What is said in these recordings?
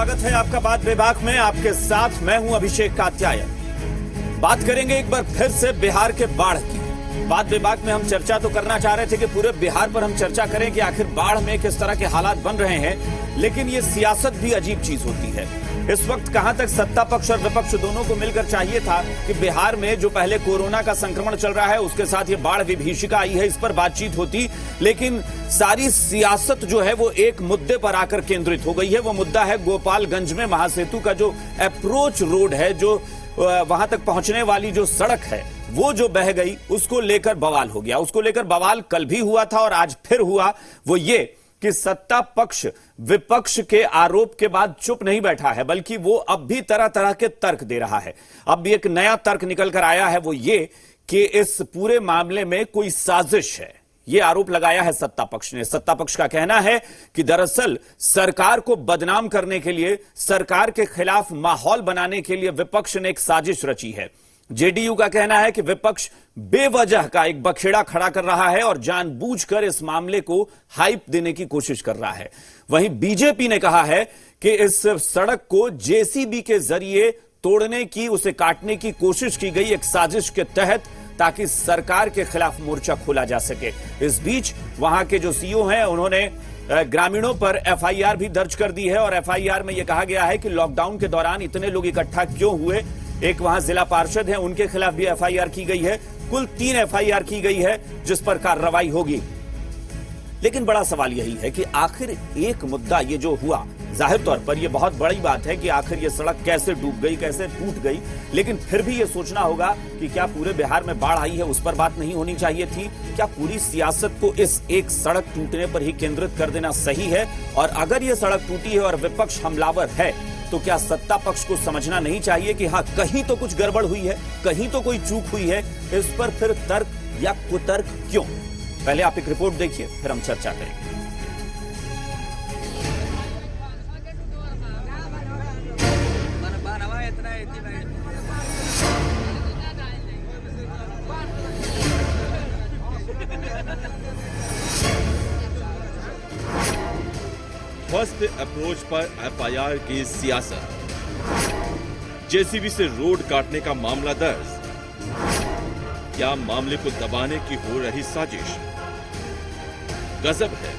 स्वागत है आपका बात विभाग में। आपके साथ मैं हूं अभिषेक कात्यायन। बात करेंगे एक बार फिर से बिहार के बाढ़ की। बात विभाग में हम चर्चा तो करना चाह रहे थे कि पूरे बिहार पर हम चर्चा करें कि आखिर बाढ़ में किस तरह के हालात बन रहे हैं, लेकिन ये सियासत भी अजीब चीज होती है। इस वक्त कहां तक सत्ता पक्ष और विपक्ष दोनों को मिलकर चाहिए था कि बिहार में जो पहले कोरोना का संक्रमण चल रहा है उसके साथ ये बाढ़ विभीषिका आई है, इस पर बातचीत होती, लेकिन सारी सियासत जो है वो एक मुद्दे पर आकर केंद्रित हो गई है। वो मुद्दा है गोपालगंज में महासेतु का जो अप्रोच रोड है, जो वहां तक पहुंचने वाली जो सड़क है वो जो बह गई, उसको लेकर बवाल हो गया। उसको लेकर बवाल कल भी हुआ था और आज फिर हुआ। वो ये कि सत्ता पक्ष विपक्ष के आरोप के बाद चुप नहीं बैठा है, बल्कि वो अब भी तरह तरह के तर्क दे रहा है। अब भी एक नया तर्क निकल कर आया है, वो ये कि इस पूरे मामले में कोई साजिश है। ये आरोप लगाया है सत्ता पक्ष ने। सत्ता पक्ष का कहना है कि दरअसल सरकार को बदनाम करने के लिए, सरकार के खिलाफ माहौल बनाने के लिए विपक्ष ने एक साजिश रची है। जेडीयू का कहना है कि विपक्ष बेवजह का एक बखेड़ा खड़ा कर रहा है और जानबूझकर इस मामले को हाइप देने की कोशिश कर रहा है। वहीं बीजेपी ने कहा है कि इस सड़क को जेसीबी के जरिए तोड़ने की, उसे काटने की कोशिश की गई एक साजिश के तहत, ताकि सरकार के खिलाफ मोर्चा खोला जा सके। इस बीच वहां के जो सीईओ हैं उन्होंने ग्रामीणों पर एफआईआर भी दर्ज कर दी है और एफआईआर में यह कहा गया है कि लॉकडाउन के दौरान इतने लोग इकट्ठा क्यों हुए। एक वहां जिला पार्षद है, उनके खिलाफ भी एफआईआर की गई है। कुल 3 एफआईआर की गई है जिस पर कार्रवाई होगी। लेकिन बड़ा सवाल यही है कि आखिर एक मुद्दा ये जो हुआ, जाहिर तौर पर यह बहुत बड़ी बात है कि आखिर ये सड़क कैसे डूब गई, कैसे टूट गई, लेकिन फिर भी यह सोचना होगा कि क्या पूरे बिहार में बाढ़ आई है उस पर बात नहीं होनी चाहिए थी? क्या पूरी सियासत को इस एक सड़क टूटने पर ही केंद्रित कर देना सही है? और अगर यह सड़क टूटी है और विपक्ष हमलावर है, तो क्या सत्ता पक्ष को समझना नहीं चाहिए कि हां, कहीं तो कुछ गड़बड़ हुई है, कहीं तो कोई चूक हुई है? इस पर फिर तर्क या कुतर्क क्यों? पहले आप एक रिपोर्ट देखिए, फिर हम चर्चा करेंगे। फर्स्ट अप्रोच पर एफआईआर की सियासत, जेसीबी से रोड काटने का मामला दर्ज, क्या मामले को दबाने की हो रही साजिश? गजब है,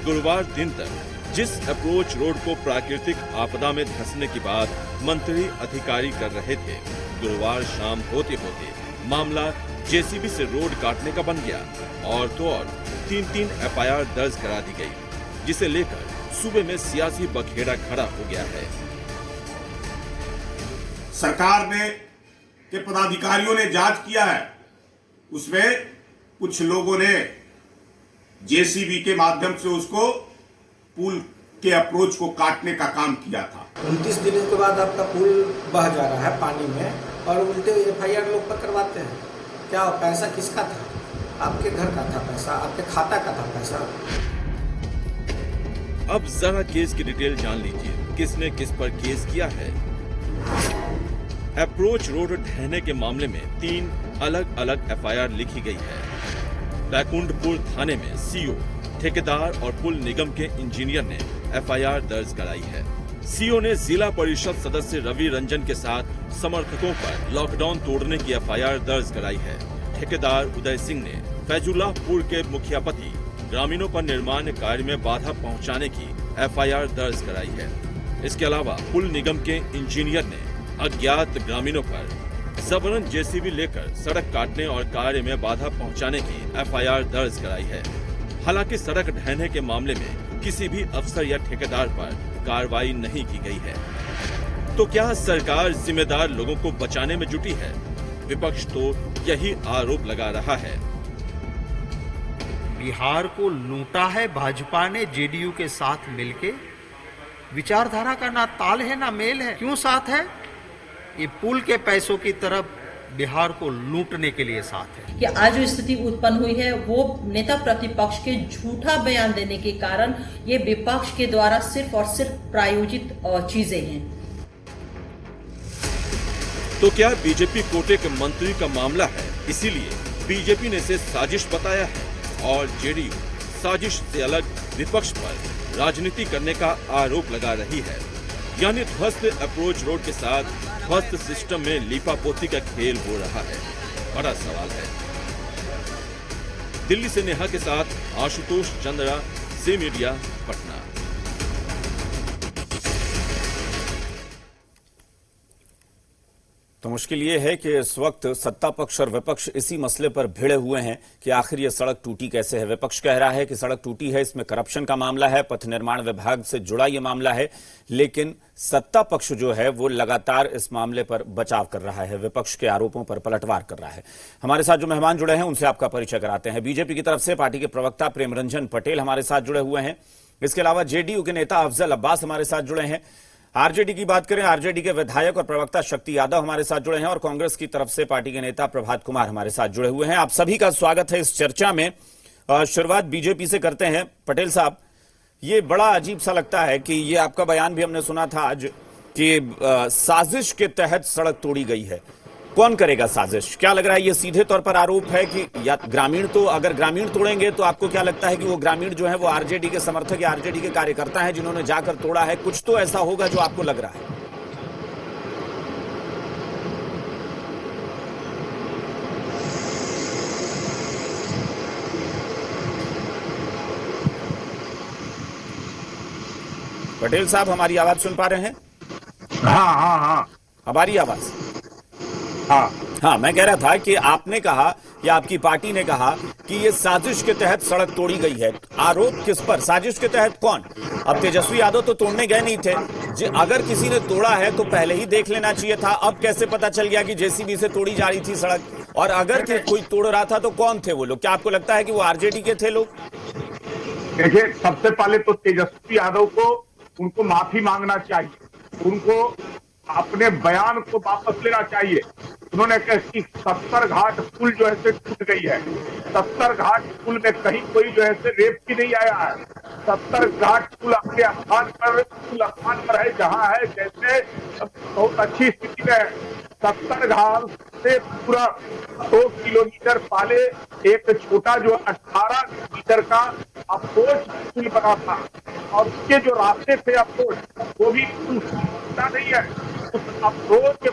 गुरुवार दिन तक जिस अप्रोच रोड को प्राकृतिक आपदा में धंसने की बात मंत्री अधिकारी कर रहे थे, गुरुवार शाम होते होते मामला जेसीबी से रोड काटने का बन गया और तो और 3 एफआईआर दर्ज करा दी गई, जिसे लेकर सूबे में सियासी बखेड़ा खड़ा हो गया है। सरकार ने के पदाधिकारियों ने जांच किया है, उसमें कुछ लोगों ने जेसीबी के माध्यम से उसको पुल के अप्रोच को काटने का काम किया था। 29 दिनों के बाद आपका पुल बह जा रहा है पानी में और उल्टे एफआईआर लोग पर करवाते हैं। क्या पैसा किसका था? आपके घर का था पैसा, आपके खाता का था पैसा। अब जरा केस की डिटेल जान लीजिए, किसने किस पर केस किया है। अप्रोच रोड ढहने के मामले में 3 अलग अलग एफआईआर लिखी गई है। बैकुंठपुर थाने में सीईओ, ठेकेदार और पुल निगम के इंजीनियर ने एफआईआर दर्ज कराई है। सीईओ ने जिला परिषद सदस्य रवि रंजन के साथ समर्थकों पर लॉकडाउन तोड़ने की एफआईआर दर्ज कराई है। ठेकेदार उदय सिंह ने फैजुल्लाहपुर के मुखियापति ग्रामीणों पर निर्माण कार्य में बाधा पहुंचाने की एफआईआर दर्ज कराई है। इसके अलावा पुल निगम के इंजीनियर ने अज्ञात ग्रामीणों पर जबरन जेसीबी लेकर सड़क काटने और कार्य में बाधा पहुंचाने की एफआईआर दर्ज कराई है। हालांकि सड़क ढहने के मामले में किसी भी अफसर या ठेकेदार पर कार्रवाई नहीं की गई है। तो क्या सरकार जिम्मेदार लोगों को बचाने में जुटी है? विपक्ष तो यही आरोप लगा रहा है। बिहार को लूटा है भाजपा ने जेडीयू के साथ मिलके। विचारधारा का ना ताल है ना मेल है। क्यों साथ है? ये पुल के पैसों की तरफ बिहार को लूटने के लिए साथ है। कि आज जो स्थिति उत्पन्न हुई है वो नेता प्रतिपक्ष के झूठा बयान देने के कारण ये विपक्ष के द्वारा सिर्फ और सिर्फ प्रायोजित चीजें हैं। तो क्या बीजेपी कोटे के मंत्री का मामला है, इसीलिए बीजेपी ने इसे साजिश बताया है और जेडीयू साजिश से अलग विपक्ष पर राजनीति करने का आरोप लगा रही है? यानी ध्वस्त अप्रोच रोड के साथ ध्वस्त सिस्टम में लीपापोती का खेल हो रहा है। बड़ा सवाल है। दिल्ली से नेहा के साथ आशुतोष चंद्रा, सी मीडिया, पटना। तो मुश्किल ये है कि इस वक्त सत्ता पक्ष और विपक्ष इसी मसले पर भिड़े हुए हैं कि आखिर ये सड़क टूटी कैसे है। विपक्ष कह रहा है कि सड़क टूटी है, इसमें करप्शन का मामला है, पथ निर्माण विभाग से जुड़ा ये मामला है, लेकिन सत्ता पक्ष जो है वो लगातार इस मामले पर बचाव कर रहा है, विपक्ष के आरोपों पर पलटवार कर रहा है। हमारे साथ जो मेहमान जुड़े हैं उनसे आपका परिचय कराते हैं। बीजेपी की तरफ से पार्टी के प्रवक्ता प्रेमरंजन पटेल हमारे साथ जुड़े हुए हैं। इसके अलावा जेडीयू के नेता अफजल अब्बास हमारे साथ जुड़े हैं। आरजेडी की बात करें, आरजेडी के विधायक और प्रवक्ता शक्ति यादव हमारे साथ जुड़े हैं और कांग्रेस की तरफ से पार्टी के नेता प्रभात कुमार हमारे साथ जुड़े हुए हैं। आप सभी का स्वागत है इस चर्चा में। शुरुआत बीजेपी से करते हैं। पटेल साहब, ये बड़ा अजीब सा लगता है कि ये आपका बयान भी हमने सुना था आज कि साजिश के तहत सड़क तोड़ी गई है। कौन करेगा साजिश? क्या लग रहा है ये सीधे तौर पर आरोप है कि या ग्रामीण, तो अगर ग्रामीण तोड़ेंगे तो आपको क्या लगता है कि वो ग्रामीण जो है वो आरजेडी के समर्थक या आरजेडी के कार्यकर्ता हैं जिन्होंने जाकर तोड़ा है? कुछ तो ऐसा होगा जो आपको लग रहा है। पटेल साहब, हमारी आवाज सुन पा रहे हैं? हाँ। हमारी आवाज? हाँ, मैं कह रहा था कि आपने कहा या आपकी पार्टी ने कहा कि ये साजिश के तहत सड़क तोड़ी गई है। आरोप किस पर? साजिश के तहत कौन? अब तेजस्वी यादव तो तोड़ने गए नहीं थे। अगर किसी ने तोड़ा है तो पहले ही देख लेना चाहिए था। अब कैसे पता चल गया कि जेसीबी से तोड़ी जा रही थी सड़क? और अगर कोई तोड़ रहा था तो कौन थे वो लोग? क्या आपको लगता है कि वो आरजेडी के थे लोग? देखिए, सबसे पहले तो तेजस्वी यादव को उनको माफी मांगना चाहिए, उनको अपने बयान को वापस लेना चाहिए। उन्होंने कहा कि 70 घाट पुल जो है से टूट गई है। 70 घाट पुल में कहीं कोई जो है से रेप भी नहीं आया है। 70 घाट पुल अपने स्थान पर है जहां है, जैसे बहुत अच्छी स्थिति में है। 70 घाट से पूरा 2 किलोमीटर पहले एक छोटा जो 18 मीटर का अप्रोच पुल बना था और उसके जो रास्ते थे अप्रोच वो भी टूटा नहीं है। उस अप्रोच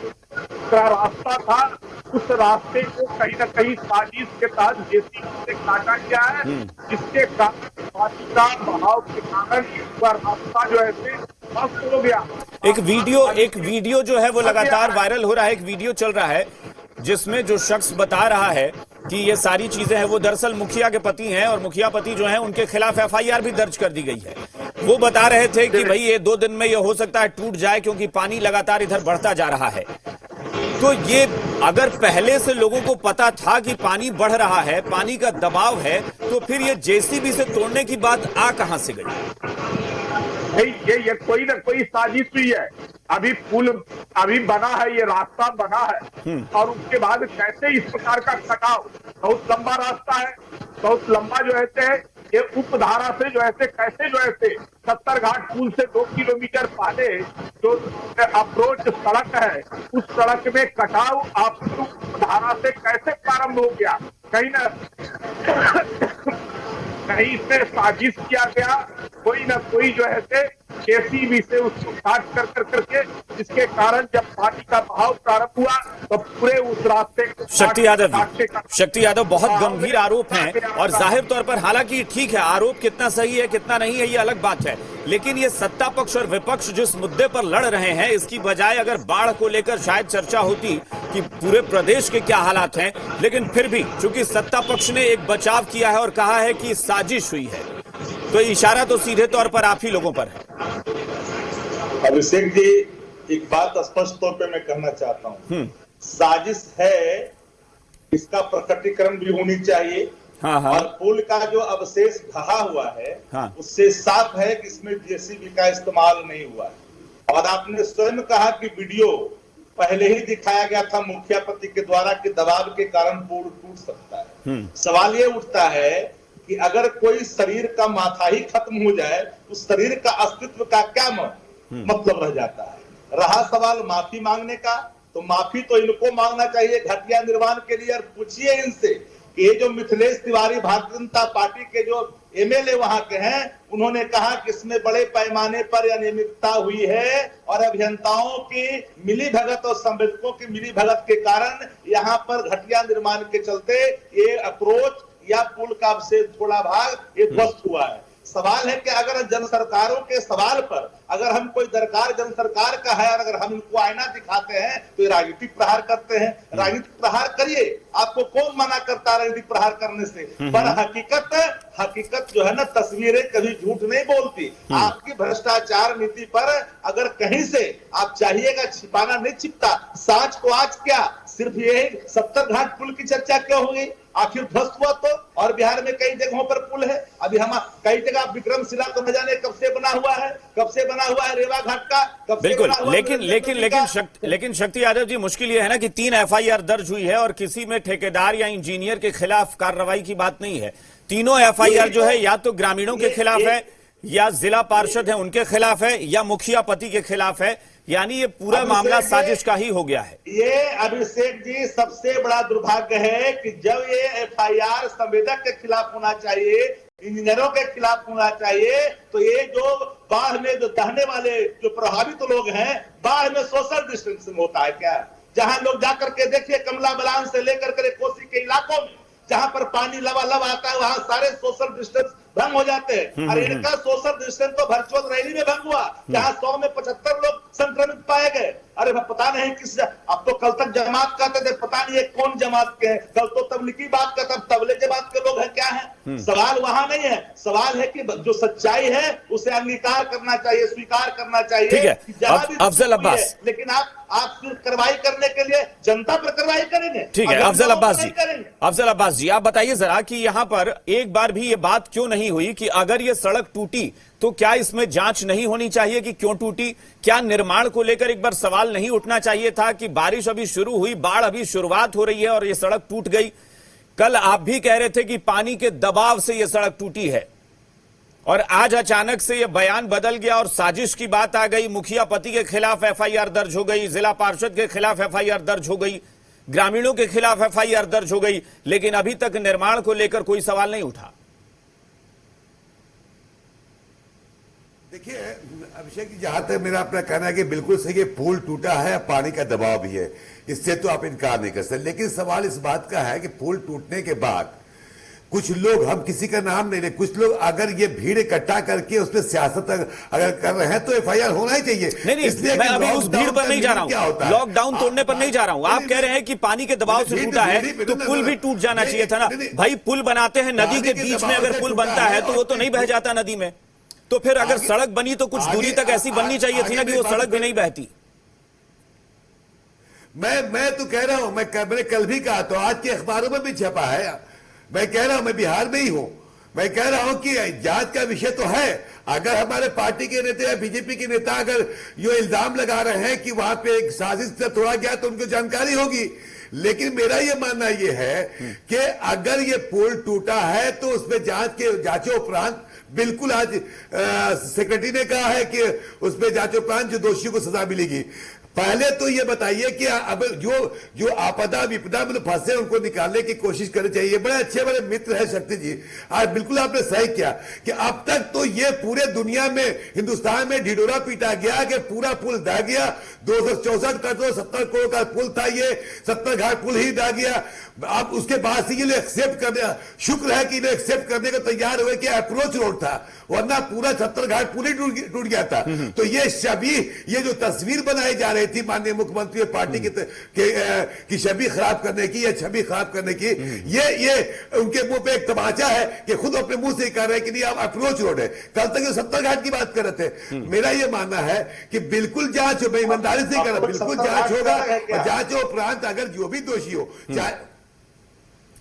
का रास्ता था, उस रास्ते को कहीं न कहीं साजिश के तहत जेसीबी से काटा गया है, जिसके कारण पानी का बहाव के कारण वह रास्ता जो है नष्ट हो गया। एक वीडियो जो है वो लगातार वायरल हो रहा है। एक वीडियो चल रहा है जिसमें जो शख्स बता रहा है कि ये सारी चीजें हैं वो दरअसल मुखिया के पति हैं और मुखिया पति जो हैं उनके खिलाफ एफआईआर भी दर्ज कर दी गई है। वो बता रहे थे कि भाई ये 2 दिन में ये हो सकता है टूट जाए क्योंकि पानी लगातार इधर बढ़ता जा रहा है। तो ये अगर पहले से लोगों को पता था कि पानी बढ़ रहा है, पानी का दबाव है, तो फिर ये जेसीबी से तोड़ने की बात आ कहां से गई? ये कोई ना कोई साजिश हुई है। अभी पुल अभी बना है, ये रास्ता बना है और उसके बाद कैसे इस प्रकार का कटाव, बहुत लंबा रास्ता है, बहुत लंबा जो है ये उपधारा से जो ऐसे कैसे जो ऐसे 70 घाट पुल से 2 किलोमीटर पहले जो अप्रोच सड़क है उस सड़क में कटाव आप उपधारा से कैसे प्रारंभ हो गया? कहीं इसमें साजिश किया गया, कोई ना कोई जो है जेसीबी से उसको काट करके जिसके कारण जब पानी का बहाव प्रारंभ हुआ तो पूरे उस रास्ते को शक्ति यादव बहुत गंभीर आरोप हैं और जाहिर तौर पर, हालांकि ठीक है आरोप कितना सही है कितना नहीं है ये अलग बात है, लेकिन ये सत्ता पक्ष और विपक्ष जिस मुद्दे पर लड़ रहे हैं इसकी बजाय अगर बाढ़ को लेकर शायद चर्चा होती कि पूरे प्रदेश के क्या हालात हैं, लेकिन फिर भी चूंकि सत्ता पक्ष ने एक बचाव किया है और कहा है कि साजिश हुई है, तो इशारा तो सीधे तौर पर आप ही लोगों पर है। अभिषेक जी, एक बात स्पष्ट तौर पे मैं कहना चाहता हूँ, साजिश है, इसका प्रकटीकरण भी होनी चाहिए। हाँ। और पुल का जो अवशेष ढहा हुआ है उससे साफ है कि इसमें जेसीबी का इस्तेमाल नहीं हुआ है। और आपने स्वयं कहा कि वीडियो पहले ही दिखाया गया था मुखिया पति के द्वारा कि दबाव के कारण पुल टूट सकता है। सवाल ये उठता है कि अगर कोई शरीर का माथा ही खत्म हो जाए तो शरीर का अस्तित्व का क्या मतलब रह जाता है। रहा सवाल माफी मांगने का, तो माफी तो इनको मांगना चाहिए घटिया निर्माण के लिए, और पूछिए इनसे कि ये जो मिथिलेश तिवारी भारतीय जनता पार्टी के जो एमएलए वहां के हैं, उन्होंने कहा कि इसमें बड़े पैमाने पर अनियमितता हुई है और अभियंताओं की मिलीभगत और संवेदकों की मिलीभगत के कारण यहां पर घटिया निर्माण के चलते ये अप्रोच या पुल का अवशेष थोड़ा भाग ये ध्वस्त हुआ है। सवाल है कि अगर जन सरकारों के सवाल पर अगर हम कोई दरकार जन सरकार का है और अगर हम इनको आईना दिखाते हैं तो ये राजनीतिक प्रहार करते हैं। राजनीतिक प्रहार करिए, आपको कौन मना करता है राजनीतिक प्रहार करने से? पर हकीकत जो है ना, तस्वीरें कभी झूठ नहीं बोलती। आपकी भ्रष्टाचार नीति पर अगर कहीं से आप चाहिएगा छिपाना नहीं छिपता। सांच को आज क्या सिर्फ यही 70 घाट पुल की चर्चा क्यों हुई? आखिर ध्वस्त हुआ तो, और बिहार में कई जगहों पर पुल है। अभी हम कई जगह विक्रमशिला तो न जाने कब से बना हुआ है, रेवा घाट का कब से बिल्कुल। बना हुआ है। लेकिन शक्ति यादव जी, मुश्किल यह है ना कि 3 एफआईआर दर्ज हुई है और किसी में ठेकेदार या इंजीनियर के खिलाफ कार्रवाई की बात नहीं है। तीनों एफआईआर जो है या तो ग्रामीणों के खिलाफ है, या जिला पार्षद है उनके खिलाफ है, या मुखिया पति के खिलाफ है। यानी ये पूरा मामला साजिश का ही हो गया है। ये अभिषेक जी सबसे बड़ा दुर्भाग्य है कि जब ये एफआईआर संवेदक के खिलाफ होना चाहिए, इंजीनियरों के खिलाफ होना चाहिए, तो ये जो बाढ़ में जो दहने वाले जो प्रभावित लोग हैं, बाढ़ में सोशल डिस्टेंसिंग होता है क्या? जहां लोग जाकर के देखिए, कमला बलान से लेकर के कोसी के इलाकों में जहां पर पानी लबालब आता है, वहां सारे सोशल डिस्टेंस भंग हो जाते हैं। और इनका सोशल डिस्टेंस तो वर्चुअल रैली में भंग हुआ, जहां 100 में 75 लोग संक्रमित पाए गए। अरे पता नहीं किस, अब तो कल तक जमात कहते थे, पता नहीं कौन जमात के हैं। कल तो तबलीगी बात का, तब तबले जमात के लोग हैं क्या है? सवाल वहां नहीं है। सवाल है कि जो सच्चाई है उसे अंगीकार करना चाहिए, स्वीकार करना चाहिए। ठीक है, अफजल अब्बास, लेकिन आप कार्रवाई करने के लिए जनता पर कार्रवाई करेंगे। ठीक है अफजल अब्बास जी, आप बताइए जरा कि यहां पर एक बार भी ये बात क्यों नहीं हुई कि अगर ये सड़क टूटी तो क्या इसमें जांच नहीं होनी चाहिए कि क्यों टूटी? क्या निर्माण को लेकर एक बार सवाल नहीं उठना चाहिए था कि बारिश अभी शुरू हुई, बाढ़ अभी शुरुआत हो रही है और ये सड़क टूट गई? कल आप भी कह रहे थे कि पानी के दबाव से ये सड़क टूटी है, और आज अचानक से ये बयान बदल गया और साजिश की बात आ गई। मुखिया पति के खिलाफ एफआईआर दर्ज हो गई, जिला पार्षद के खिलाफ एफआईआर दर्ज हो गई, ग्रामीणों के खिलाफ एफआईआर दर्ज हो गई, लेकिन अभी तक निर्माण को लेकर कोई सवाल नहीं उठा। देखिए अभिषेक जी, जहां तक मेरा अपना कहना है कि बिल्कुल सही, ये पुल टूटा है, पानी का दबाव भी है, इससे तो आप इनकार नहीं कर सकते। लेकिन सवाल इस बात का है कि पुल टूटने के बाद कुछ लोग, हम किसी का नाम नहीं ले, कुछ लोग अगर ये भीड़ इकट्ठा करके उसमें सियासत अगर कर रहे हैं तो एफआईआर होना ही चाहिए। नहीं, मैं अभी उस भीड़ पर नहीं जा रहा हूं, लॉकडाउन तोड़ने पर नहीं जा रहा हूं। आप कह रहे हैं कि पानी के दबाव से टूटा है तो पुल भी टूट जाना चाहिए था ना भाई। पुल बनाते हैं नदी के बीच में, अगर पुल बनता है तो वो तो नहीं बह जाता नदी में। तो फिर अगर सड़क बनी तो कुछ दूरी तक ऐसी बननी चाहिए थी ना कि वो सड़क भी नहीं बहती। मैं तो कह रहा हूं, मैंने कल भी कहा, तो आज के अखबारों में भी छपा है। मैं कह रहा हूं, मैं बिहार में ही हूं, मैं कह रहा हूं कि जांच का विषय तो है। अगर हमारे पार्टी के नेता या बीजेपी के नेता अगर ये इल्जाम लगा रहे हैं कि वहां पे एक साजिश से तोड़ा गया तो उनको जानकारी होगी। लेकिन मेरा ये मानना ये है कि अगर ये पुल टूटा है तो उसमें जांचे उपरांत, बिल्कुल आज सेक्रेटरी ने कहा है कि उसमें जांच उपरांत जो दोषियों को सजा मिलेगी। पहले तो ये बताइए कि अब जो आपदा विपदा में फंसे उनको निकालने की कोशिश करनी चाहिए। बड़े अच्छे बड़े मित्र है शक्ति जी, आज बिल्कुल आपने सही किया कि अब तक तो ये पूरे दुनिया में, हिंदुस्तान में ढिढोरा पीटा गया कि पूरा पुल ढह गया। 264 का 70 करोड़ का पुल था, ये 70 घाट पुल ही ढह गया। अब उसके बाद से ये एक्सेप्ट करने, शुक्र है कि इन्हें एक्सेप्ट करने को तैयार हुए कि अप्रोच रोड था, वरना पूरा 70 घाट पुल ही टूट गया था। तो ये छवि, ये जो तस्वीर बनाई जा रही थी माननीय मुख्यमंत्री और पार्टी की छवि खराब करने की, या छवि खराब करने की, ये उनके मुंह पे एक तमाचा है कि खुद अपने मुंह से कह रहे हैं कि नहीं आप अप्रोच रोड है। कल तक 70 घाट की बात कर रहे थे। मेरा ये मानना है कि बिल्कुल जांच हो, मैं ईमानदारी से कह रहा हूं, बिल्कुल जांच होगा और जांच उपरांत अगर जो भी दोषी हो,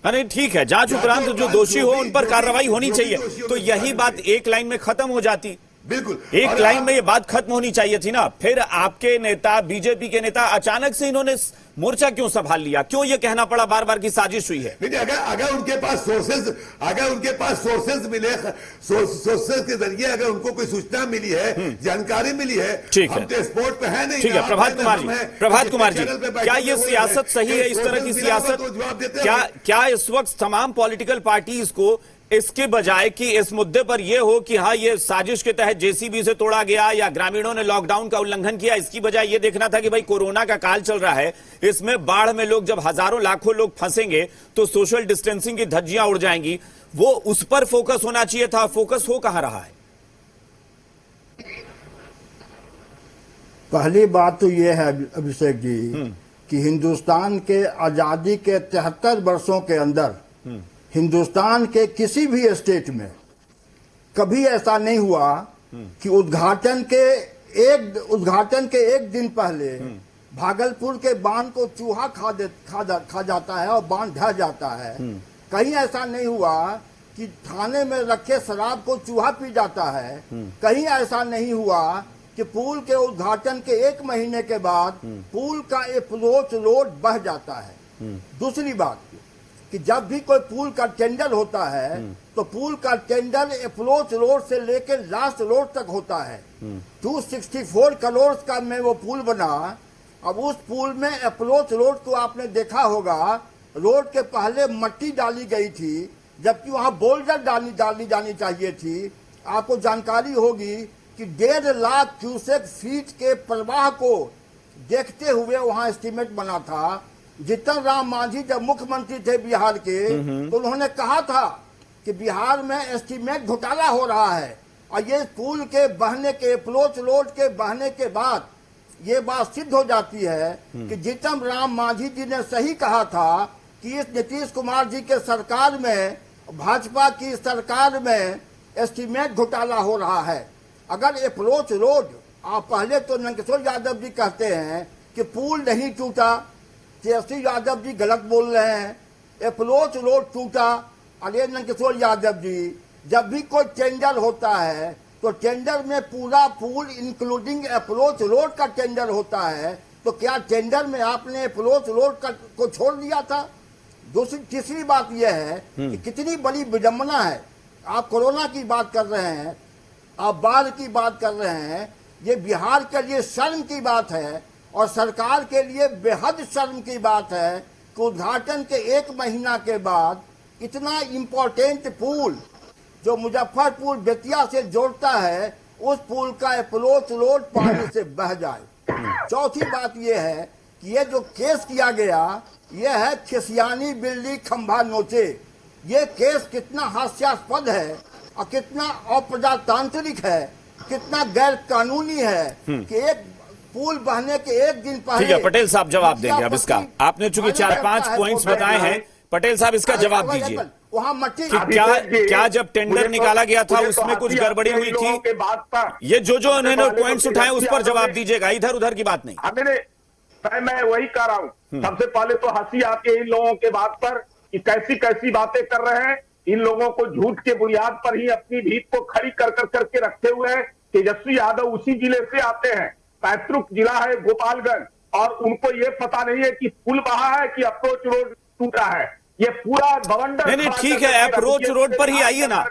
अरे ठीक है, जांच उपरांत जो दोषी हो उन पर कार्रवाई होनी चाहिए। तो यही बात एक लाइन में खत्म हो जाती। बिल्कुल एक लाइन में ये बात खत्म होनी चाहिए थी ना। फिर आपके नेता, बीजेपी के नेता अचानक से इन्होंने मोर्चा क्यों संभाल लिया? क्यों ये कहना पड़ा बार बार की साजिश हुई है? नहीं, अगर उनके पास सोर्सेज मिले, सोर्सेज के जरिए अगर उनको कोई सूचना मिली है, जानकारी मिली है, ठीक है, हम तो स्पोर्ट पे है नहीं। ठीक है, प्रभात कुमार जी, क्या ये सियासत सही है? इस तरह की सियासत क्या इस वक्त तमाम पॉलिटिकल पार्टीज को इसके बजाय कि इस मुद्दे पर यह हो कि हाँ ये साजिश के तहत जेसीबी से तोड़ा गया या ग्रामीणों ने लॉकडाउन का उल्लंघन किया, इसकी बजाय यह देखना था कि भाई कोरोना का काल चल रहा है, इसमें बाढ़ में लोग जब हजारों लाखों लोग फंसेंगे तो सोशल डिस्टेंसिंग की धज्जियां उड़ जाएंगी, वो उस पर फोकस होना चाहिए था। फोकस हो कहां रहा है? पहली बात तो यह है अभिषेक जी कि हिंदुस्तान के आजादी के 73 वर्षों के अंदर हिंदुस्तान के किसी भी स्टेट में कभी ऐसा नहीं हुआ कि उद्घाटन के एक दिन पहले भागलपुर के बांध को चूहा खा जाता है और बांध ढह जाता है। कहीं ऐसा नहीं हुआ कि थाने में रखे शराब को चूहा पी जाता है। कहीं ऐसा नहीं हुआ कि पुल के उद्घाटन के 1 महीने के बाद पुल का अप्रोच रोड बह जाता है। दूसरी बात कि जब भी कोई पुल का टेंडर होता है तो पुल का टेंडर अप्रोच रोड से लेकर लास्ट रोड तक होता है। 264 करोड़ का में वो पुल बना। अब उस पुल में अप्रोच रोड को आपने देखा होगा, रोड के पहले मट्टी डाली गई थी जबकि वहां बोल्डर डाली जानी चाहिए थी। आपको जानकारी होगी कि 1.5 लाख क्यूसेक फीट के प्रवाह को देखते हुए वहां एस्टीमेट बना था। जीतन राम मांझी जब मुख्यमंत्री थे बिहार के तो उन्होंने कहा था कि बिहार में एस्टीमेट घोटाला हो रहा है। और ये पुल के बहने के अप्रोच रोड के बहने के बाद ये बात सिद्ध हो जाती है कि जीतन राम मांझी जी ने सही कहा था कि इस नीतीश कुमार जी के सरकार में, भाजपा की सरकार में एस्टीमेट घोटाला हो रहा है। अगर अप्रोच रोड, आप पहले तो नंदकिशोर यादव जी कहते हैं कि पुल नहीं टूटा, तेजस्वी यादव जी गलत बोल रहे हैं। अप्रोच रोड टूटा। अरे नंदकिशोर यादव जी, जब भी कोई टेंडर होता है तो टेंडर में पूरा पुल इंक्लूडिंग अप्रोच रोड का टेंडर होता है, तो क्या टेंडर में आपने अप्रोच रोड को छोड़ दिया था? तीसरी बात यह है कि कितनी बड़ी विडंबना है। आप कोरोना की बात कर रहे हैं, आप बाढ़ की बात कर रहे हैं, ये बिहार के लिए शर्म की बात है और सरकार के लिए बेहद शर्म की बात है कि उद्घाटन के 1 महीना के बाद इतना इम्पोर्टेंट पुल जो मुजफ्फरपुर बेतिया से जोड़ता है, उस पुल का अप्रोच रोड पानी से बह जाए। चौथी बात यह है कि ये जो केस किया गया, यह है खिसियानी बिल्ली खंभा नोचे। ये केस कितना हास्यास्पद है और कितना अप्रजातांत्रिक है, कितना गैर कानूनी है कि एक पुल बहने के 1 दिन पहले। ठीक है, पटेल साहब जवाब देंगे अब इसका। आपने चूंकि 4-5 पॉइंट्स बताए हैं, पटेल साहब इसका जवाब दीजिए। वहाँ मट्टी क्या जब टेंडर निकाला गया था उसमें कुछ गड़बड़ी हुई थी? ये जो उन्होंने पॉइंट्स उठाए उस पर जवाब दीजिएगा, इधर उधर की बात नहीं। मैं वही कह रहा हूँ। सबसे पहले तो हंसी आती है इन लोगों के बात पर कि कैसी कैसी बातें कर रहे हैं। इन लोगों को झूठ के बुनियाद पर ही अपनी भीत को खड़ी कर करके रखे हुए हैं। तेजस्वी यादव उसी जिले से आते हैं, पैतृक जिला है गोपालगंज, और उनको ये पता नहीं है कि पुल बहा है कि अप्रोच रोड टूटा है। ये पूरा बवंडर। नहीं ठीक है, अप्रोच रोड पर ही आइए ना।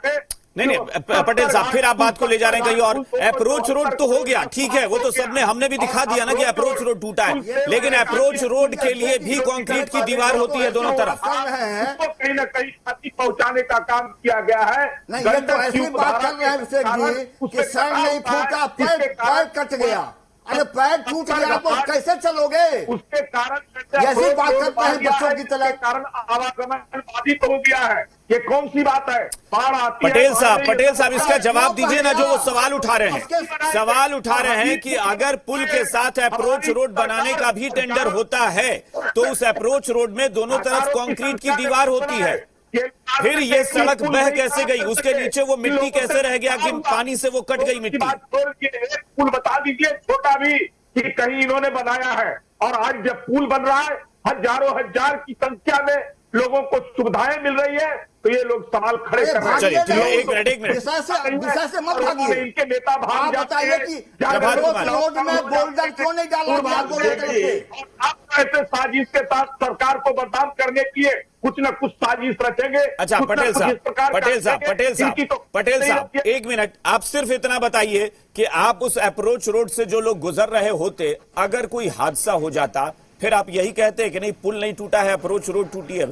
नहीं पटेल साहब, फिर आप बात को ले जा रहे हैं कहीं और। अप्रोच रोड तो हो गया, ठीक है, वो तो सबने, हमने भी दिखा दिया ना कि अप्रोच रोड टूटा है, लेकिन अप्रोच रोड के लिए भी कंक्रीट की दीवार होती है दोनों तरफ। उसको कहीं ना कहीं क्षति पहुंचाने का काम किया गया है। नहीं, ये तो ऐसी बात कर रहे हैं अभिषेक जी कि सर नहीं फूटा, पैर कट गया। अरे पैर टूट गया तो कैसे चलोगे? उसके कारण ऐसी बात करते हैं बच्चों की तरह। कारण आवागमन बाधित हो गया है। ये कौन सी बात है? बाढ़ आती है। पटेल साहब इसका जवाब दीजिए ना, जो वो सवाल उठा रहे हैं। सवाल उठा रहे हैं कि अगर पुल के साथ अप्रोच रोड बनाने का भी टेंडर होता है तो उस अप्रोच रोड में दोनों तरफ कंक्रीट की दीवार होती है, फिर ये सड़क बह कैसे गई? उसके नीचे वो मिट्टी कैसे रह गया कि पानी से वो कट गई मिट्टी? पुल बता दीजिए छोटा भी कि कहीं इन्होंने बनाया है। और आज जब पुल बन रहा है, हजारों हजार की संख्या में लोगों को सुविधाएं मिल रही है, तो ये लोग सवाल खड़े कर रहे हैं। एक मिनट विषय से मत भागिए। इनके नेता भाग बताइए कि रोड में बोल्डर क्यों नहीं डाला? आप ऐसे साजिश के साथ सरकार को बदनाम करने के लिए कुछ न कुछ साजिश रचेंगे। अच्छा पटेल साहब 1 मिनट, आप सिर्फ इतना बताइए कि आप उस अप्रोच रोड से जो लोग गुजर रहे होते, अगर कोई हादसा हो जाता, फिर आप यही कहते कि नहीं पुल नहीं टूटा है, अप्रोच रोड टूटी है,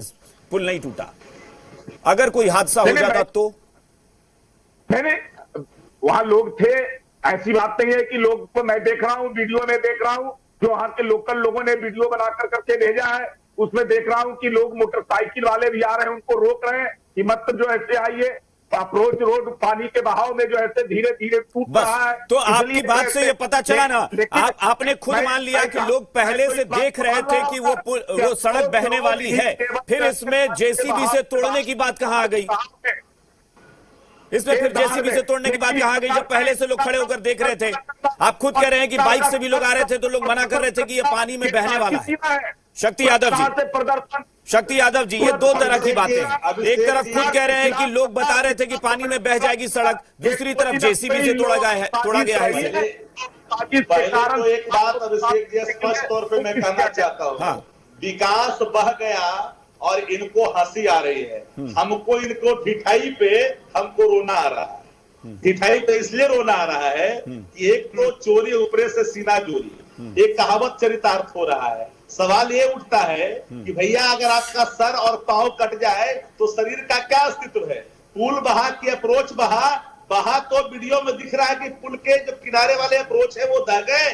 पुल नहीं टूटा। अगर कोई हादसा हो जाता तो? नहीं, वहां लोग थे, ऐसी बात नहीं है कि लोग को मैं देख रहा हूं, वीडियो में देख रहा हूं, जो वहां के लोकल लोगों ने वीडियो बनाकर करके भेजा है, उसमें देख रहा हूं कि लोग मोटरसाइकिल वाले भी आ रहे हैं, उनको रोक रहे हैं कि मत जो ऐसे आइए। अप्रोच रोड पानी के बहाव में जो ऐसे धीरे धीरे टूट रहा है। तो आपकी बात से ये पता चला ना, आपने खुद मान लिया कि लोग पहले से देख रहे थे कि वो सड़क बहने वाली है, फिर इसमें जेसीबी से तोड़ने की बात कहां आ गई? इसमें फिर जेसीबी से तोड़ने की बात कहां आ गई, जब पहले से लोग खड़े होकर देख रहे थे? आप खुद कह रहे हैं कि बाइक से भी लोग आ रहे थे तो लोग मना कर रहे थे कि ये पानी में बहने वाला है। शक्ति यादव जी, ये दो तरह की बातें हैं। एक तरफ खुद कह रहे हैं कि लोग बता रहे थे कि पानी में बह जाएगी सड़क, दूसरी तरफ जेसीबी से तोड़ा गया है इसे। तो एक बात अभिषेक जी स्पष्ट तौर पे मैं कहना चाहता हूँ, हाँ। विकास बह गया और इनको हंसी आ रही है, हमको इनको ढिठाई पे हमको रोना आ रहा है। ढिठाई पे इसलिए रोना आ रहा है कि एक तो चोरी ऊपरे से सीना चोरी, एक कहावत चरितार्थ हो रहा है। सवाल ये उठता है कि भैया अगर आपका सर और पांव कट जाए तो शरीर का क्या अस्तित्व है? पुल बहा की अप्रोच बहा तो वीडियो में दिख रहा है कि पुल के जो किनारे वाले अप्रोच है वो दह गए।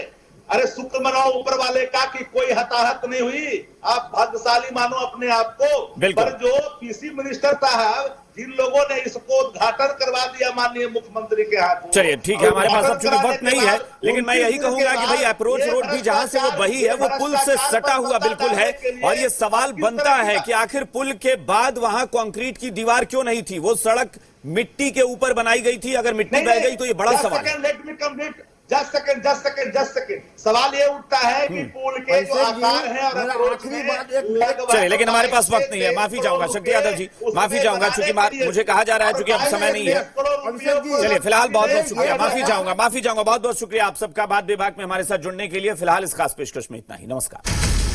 अरे शुक्र मनाओ ऊपर वाले का कि कोई हताहत नहीं हुई, आप भाग्यशाली मानो अपने आप को। पर जो पीसी मिनिस्टर साहब, जिन लोगों ने इसको उद्घाटन करवा दिया माननीय मुख्यमंत्री के हाथ। चलिए ठीक है, हमारे पास अब चूंकि वक्त नहीं है, लेकिन मैं यही कहूंगा कि भाई अप्रोच रोड भी जहां से वो बही है वो पुल से सटा हुआ बिल्कुल है, और ये सवाल बनता है कि आखिर पुल के बाद वहां कंक्रीट की दीवार क्यों नहीं थी? वो सड़क मिट्टी के ऊपर बनाई गई थी, अगर मिट्टी बह गई तो ये बड़ा सवाल है। जस्ट सेकंड सवाल ये उठता है कि पुल के जो आकार है और आखिरी बात एक चलिए, लेकिन हमारे पास वक्त नहीं है, माफी चाहूंगा शक्ति यादव जी, माफी चाहूंगा, चूंकि मुझे कहा जा रहा है चूंकि अब समय नहीं है। चलिए फिलहाल बहुत बहुत शुक्रिया, माफी चाहूंगा बहुत बहुत शुक्रिया आप सबका बात विभाग में हमारे साथ जुड़ने के लिए। फिलहाल इस खास पेशकश में इतना ही, नमस्कार।